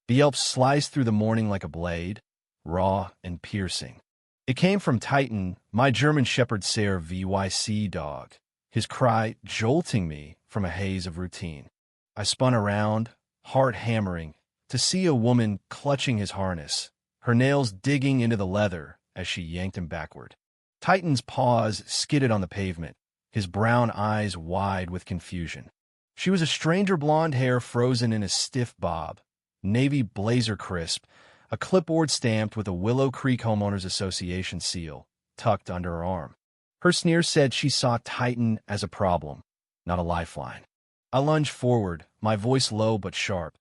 The yelp sliced through the morning like a blade, raw and piercing. It came from Titan, my German Shepherd Ser VYC dog, his cry jolting me from a haze of routine. I spun around, heart hammering, to see a woman clutching his harness, her nails digging into the leather as she yanked him backward. Titan's paws skidded on the pavement, his brown eyes wide with confusion. She was a stranger, blonde hair frozen in a stiff bob, navy blazer crisp, a clipboard stamped with a Willow Creek Homeowners Association seal tucked under her arm. Her sneer said she saw Titan as a problem, not a lifeline. I lunged forward, my voice low but sharp.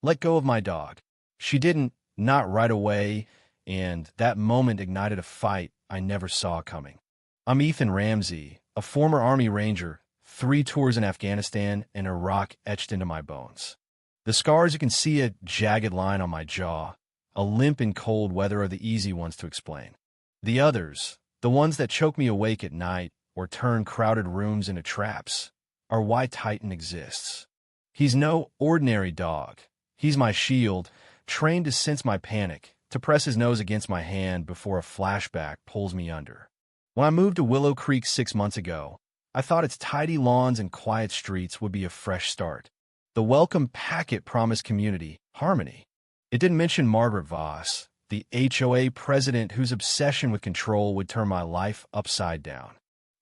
Let go of my dog. She didn't, not right away, and that moment ignited a fight I never saw coming. I'm Ethan Ramsey, a former Army Ranger, 3 tours in Afghanistan and Iraq etched into my bones. The scars, you can see a jagged line on my jaw. A limp in cold weather are the easy ones to explain. The others, the ones that choke me awake at night or turn crowded rooms into traps, are why Titan exists. He's no ordinary dog. He's my shield, trained to sense my panic, to press his nose against my hand before a flashback pulls me under. When I moved to Willow Creek 6 months ago, I thought its tidy lawns and quiet streets would be a fresh start. The welcome packet promised community, harmony. It didn't mention Margaret Voss, the HOA president whose obsession with control would turn my life upside down.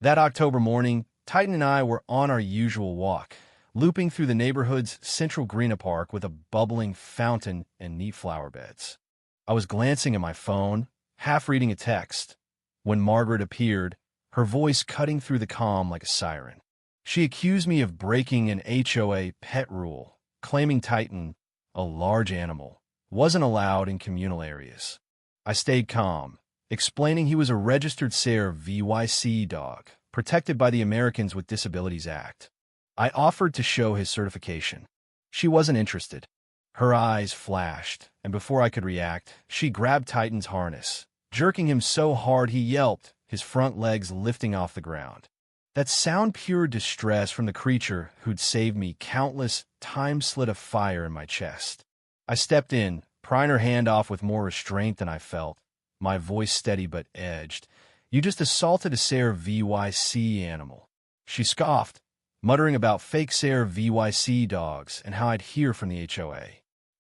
That October morning, Titan and I were on our usual walk, looping through the neighborhood's central green park with a bubbling fountain and neat flower beds. I was glancing at my phone, half reading a text, when Margaret appeared, her voice cutting through the calm like a siren. She accused me of breaking an HOA pet rule, claiming Titan, a large animal, wasn't allowed in communal areas. I stayed calm, explaining he was a registered Ser VYC dog, protected by the Americans with Disabilities Act. I offered to show his certification. She wasn't interested. Her eyes flashed, and before I could react, she grabbed Titan's harness, jerking him so hard he yelped, his front legs lifting off the ground. That sound pure distress from the creature who'd saved me countless times slit a fire in my chest. I stepped in, prying her hand off with more restraint than I felt, my voice steady but edged. You just assaulted a Ser VYC animal. She scoffed, muttering about fake Ser VYC dogs and how I'd hear from the HOA.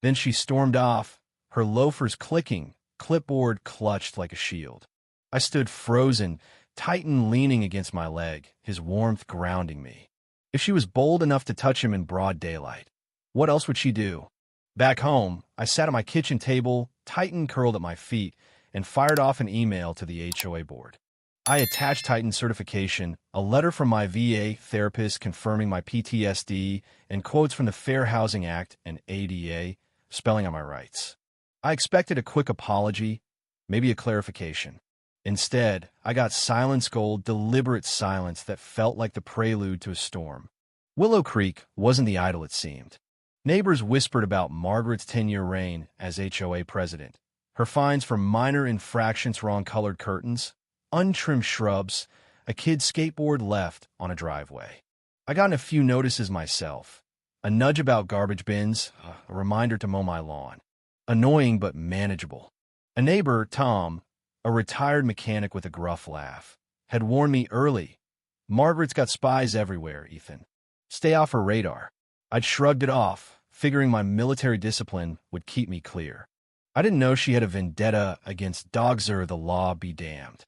Then she stormed off, her loafers clicking, clipboard clutched like a shield. I stood frozen, Titan leaning against my leg, his warmth grounding me. If she was bold enough to touch him in broad daylight, what else would she do? Back home, I sat at my kitchen table, Titan curled at my feet, and fired off an email to the HOA board. I attached Titan's certification, a letter from my VA therapist confirming my PTSD, and quotes from the Fair Housing Act and ADA, spelling out my rights. I expected a quick apology, maybe a clarification. Instead, I got silence gold, deliberate silence that felt like the prelude to a storm. Willow Creek wasn't the idol it seemed. Neighbors whispered about Margaret's 10-year reign as HOA president, her fines for minor infractions, wrong-colored curtains, untrimmed shrubs, a kid's skateboard left on a driveway. I got a few notices myself, a nudge about garbage bins, a reminder to mow my lawn. Annoying but manageable. A neighbor, Tom, a retired mechanic with a gruff laugh, had warned me early. Margaret's got spies everywhere, Ethan. Stay off her radar. I'd shrugged it off, figuring my military discipline would keep me clear. I didn't know she had a vendetta against Dogzer, the law be damned.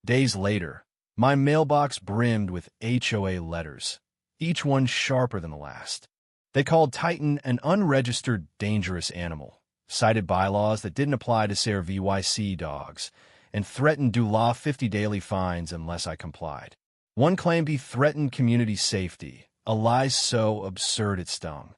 Days later, my mailbox brimmed with HOA letters, each one sharper than the last. They called Titan an unregistered dangerous animal, cited bylaws that didn't apply to Ser VYC dogs, and threatened to law 50 daily fines unless I complied. One claimed he threatened community safety, a lie so absurd it stung.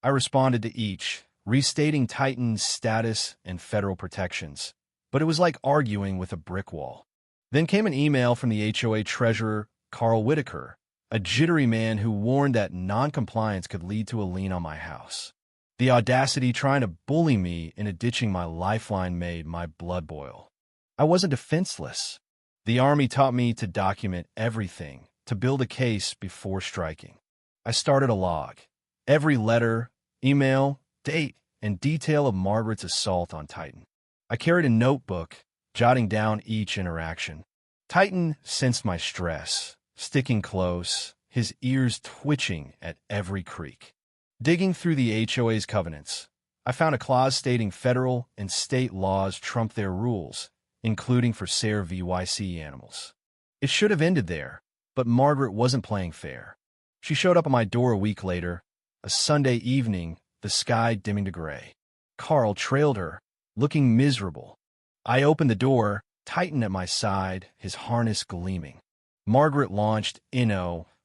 I responded to each, restating Titan's status and federal protections, but it was like arguing with a brick wall. Then came an email from the HOA treasurer, Carl Whitaker, a jittery man who warned that non-compliance could lead to a lien on my house. The audacity trying to bully me into ditching my lifeline made my blood boil. I wasn't defenseless. The Army taught me to document everything, to build a case before striking. I started a log. Every letter, email, date, and detail of Margaret's assault on Titan. I carried a notebook, jotting down each interaction. Titan sensed my stress, sticking close, his ears twitching at every creak. Digging through the HOA's covenants, I found a clause stating federal and state laws trump their rules, including for SARE VYC animals. It should have ended there, but Margaret wasn't playing fair. She showed up at my door a week later, a Sunday evening, the sky dimming to gray. Carl trailed her, looking miserable. I opened the door, Titan at my side, his harness gleaming. Margaret launched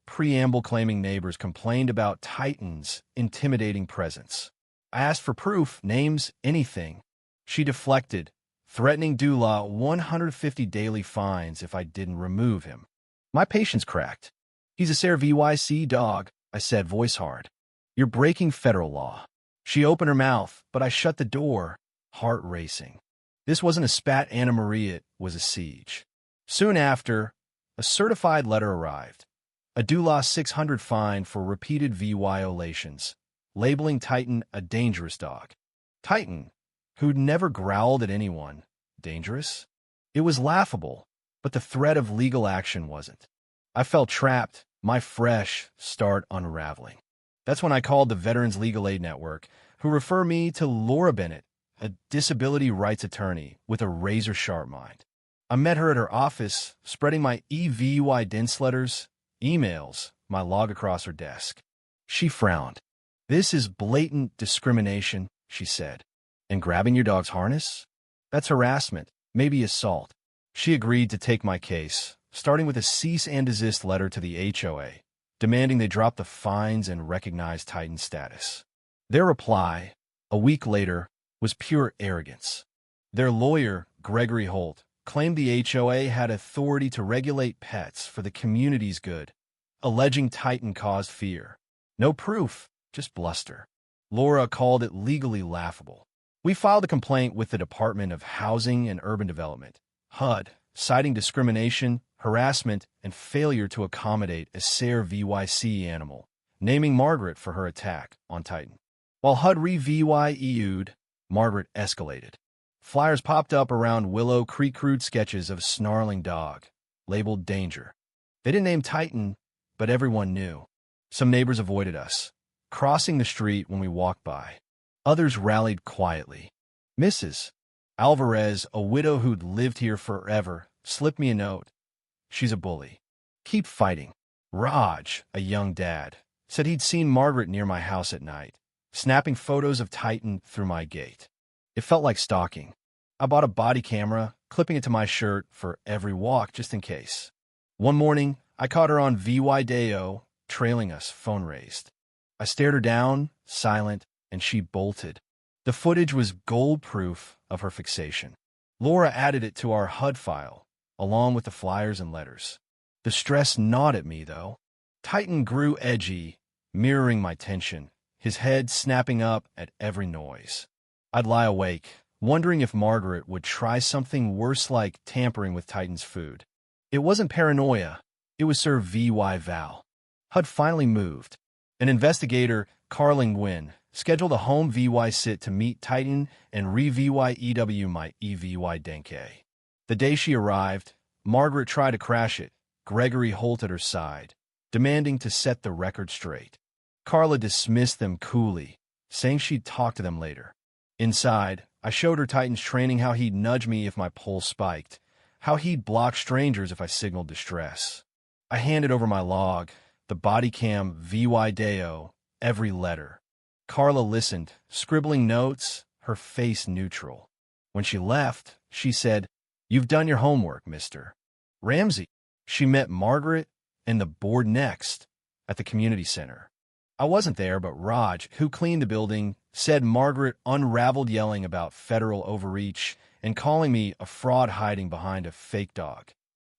preamble claiming neighbors complained about Titan's intimidating presence. I asked for proof, names, anything. She deflected, threatening Dula 150 daily fines if I didn't remove him. My patience cracked. He's a SARE VYC dog, I said, voice hard. You're breaking federal law. She opened her mouth, but I shut the door, heart racing. This wasn't a spat Anna Maria, it was a siege. Soon after, a certified letter arrived. A Dula 600 fine for repeated violations, labeling Titan a dangerous dog. Titan, who'd never growled at anyone, dangerous? It was laughable, but the threat of legal action wasn't. I felt trapped, my fresh start unraveling. That's when I called the Veterans Legal Aid Network, who refer me to Laura Bennett, a disability rights attorney with a razor-sharp mind. I met her at her office, spreading my evidence letters, emails, my log across her desk. She frowned. This is blatant discrimination, she said. And grabbing your dog's harness? That's harassment, maybe assault. She agreed to take my case, starting with a cease and desist letter to the HOA, demanding they drop the fines and recognize Titan's status. Their reply, a week later, was pure arrogance. Their lawyer, Gregory Holt, claimed the HOA had authority to regulate pets for the community's good, alleging Titan caused fear. No proof, just bluster. Laura called it legally laughable. We filed a complaint with the Department of Housing and Urban Development, HUD, citing discrimination, harassment, and failure to accommodate a SARE VYC animal, naming Margaret for her attack on Titan. While HUD re-VYEU'd, Margaret escalated. Flyers popped up around Willow Creek, crude sketches of a snarling dog, labeled danger. They didn't name Titan, but everyone knew. Some neighbors avoided us, crossing the street when we walked by. Others rallied quietly. Mrs. Alvarez, a widow who'd lived here forever, slipped me a note. She's a bully. Keep fighting. Raj, a young dad, said he'd seen Margaret near my house at night, snapping photos of Titan through my gate. It felt like stalking. I bought a body camera, clipping it to my shirt for every walk just in case. One morning, I caught her on Video, trailing us, phone raised. I stared her down, silent, and she bolted. The footage was gold proof of her fixation. Laura added it to our HUD file, along with the flyers and letters. The stress gnawed at me, though. Titan grew edgy, mirroring my tension, his head snapping up at every noise. I'd lie awake, wondering if Margaret would try something worse like tampering with Titan's food. It wasn't paranoia. It was Sir V.Y. Val. HUD finally moved. An investigator, Carling Gwynn, scheduled a home VY sit to meet Titan and re-VYEW my EVY Denke. The day she arrived, Margaret tried to crash it, Gregory Holt at her side, demanding to set the record straight. Carla dismissed them coolly, saying she'd talk to them later. Inside, I showed her Titan's training, how he'd nudge me if my pulse spiked, how he'd block strangers if I signaled distress. I handed over my log, the body cam VY Deo, every letter. Carla listened, scribbling notes, her face neutral. When she left, she said, "You've done your homework, Mr. Ramsey." She met Margaret and the board next at the community center. I wasn't there, but Raj, who cleaned the building, said Margaret unraveled yelling about federal overreach and calling me a fraud hiding behind a fake dog.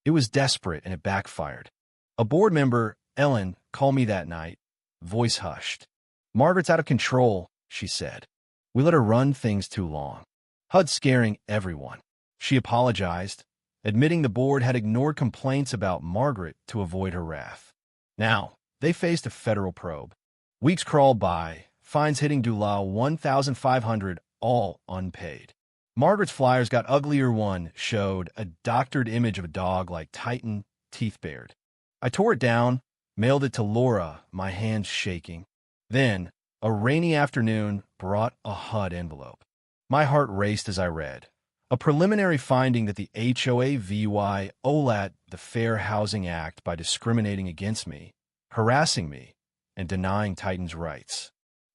It was desperate and it backfired. A board member, Ellen, called me that night, voice hushed. "Margaret's out of control," she said. "We let her run things too long." HUD scaring everyone. She apologized, admitting the board had ignored complaints about Margaret to avoid her wrath. Now, they faced a federal probe. Weeks crawled by, fines hitting Dula 1,500, all unpaid. Margaret's flyers got uglier. One showed a doctored image of a dog like Titan, teeth bared. I tore it down, mailed it to Laura, my hands shaking. Then, a rainy afternoon brought a HUD envelope. My heart raced as I read. A preliminary finding that the HOA violated the Fair Housing Act by discriminating against me, harassing me, and denying Titan's rights.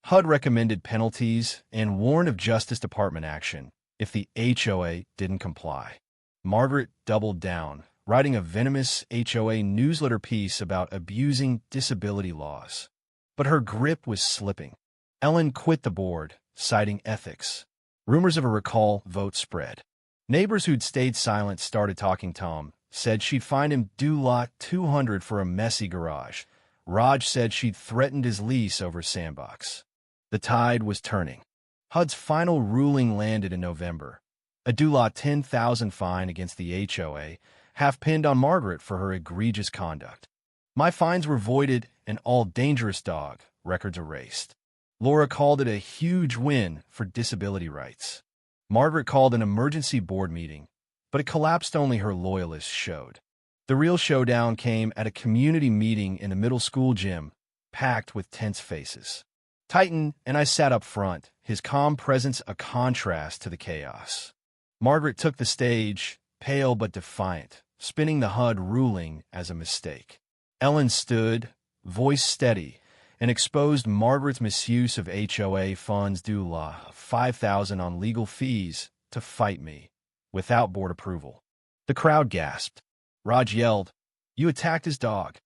HUD recommended penalties and warned of Justice Department action if the HOA didn't comply. Margaret doubled down, writing a venomous HOA newsletter piece about abusing disability laws. But her grip was slipping. Ellen quit the board, citing ethics. Rumors of a recall vote spread. Neighbors who'd stayed silent started talking. Tom said she'd find him due lot 200 for a messy garage. Raj said she'd threatened his lease over sandbox. The tide was turning. HUD's final ruling landed in November. A due lot 10,000 fine against the HOA, half pinned on Margaret for her egregious conduct. My fines were voided and all dangerous dog records erased. Laura called it a huge win for disability rights. Margaret called an emergency board meeting, but it collapsed. Only her loyalists showed. The real showdown came at a community meeting in the middle school gym, packed with tense faces. Titan and I sat up front, his calm presence a contrast to the chaos. Margaret took the stage, pale but defiant, spinning the HUD ruling as a mistake. Ellen stood, voice steady, and exposed Margaret's misuse of HOA funds due $5,000 on legal fees to fight me, without board approval. The crowd gasped. Raj yelled, "You attacked his dog."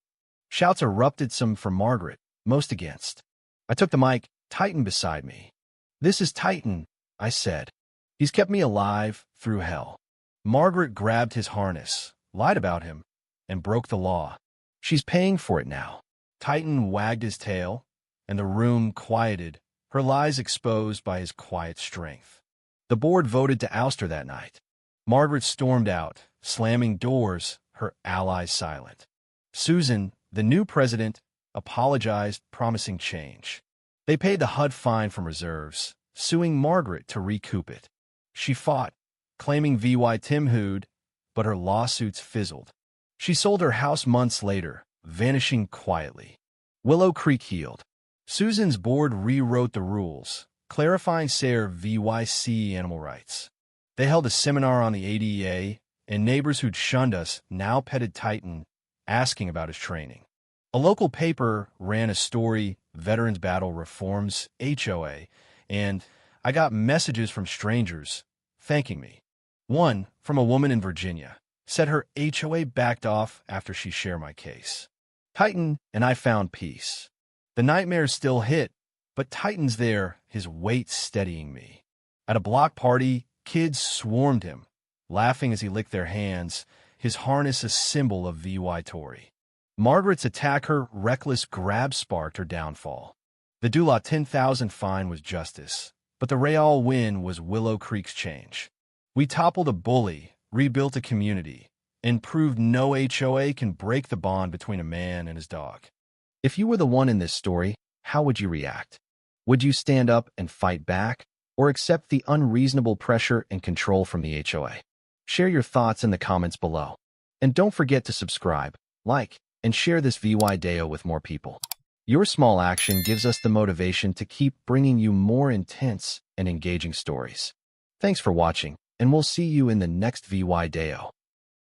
Shouts erupted, some for Margaret, most against. I took the mic, Titan beside me. "This is Titan," I said. "He's kept me alive through hell." Margaret grabbed his harness, lied about him, and broke the law. She's paying for it now. Titan wagged his tail, and the room quieted, her lies exposed by his quiet strength. The board voted to oust her that night. Margaret stormed out, slamming doors, her allies silent. Susan, the new president, apologized, promising change. They paid the HUD fine from reserves, suing Margaret to recoup it. She fought, claiming VY Timhood, but her lawsuits fizzled. She sold her house months later, vanishing quietly. Willow Creek healed. Susan's board rewrote the rules, clarifying SARE VYC animal rights. They held a seminar on the ADA, and neighbors who'd shunned us now petted Titan, asking about his training. A local paper ran a story, Veterans Battle Reforms HOA, and I got messages from strangers thanking me. One, from a woman in Virginia, said her HOA backed off after she shared my case. Titan and I found peace. The nightmares still hit, but Titan's there, his weight steadying me. At a block party, kids swarmed him, laughing as he licked their hands, his harness a symbol of VY Tory. Margaret's attack, her reckless grab, sparked her downfall. The Dula 10,000 fine was justice, but the Real win was Willow Creek's change. We toppled a bully, rebuilt a community, and proved no HOA can break the bond between a man and his dog. If you were the one in this story, how would you react? Would you stand up and fight back, or accept the unreasonable pressure and control from the HOA? Share your thoughts in the comments below. And don't forget to subscribe, like, and share this VY Deo with more people. Your small action gives us the motivation to keep bringing you more intense and engaging stories. Thanks for watching, and we'll see you in the next VY Deo.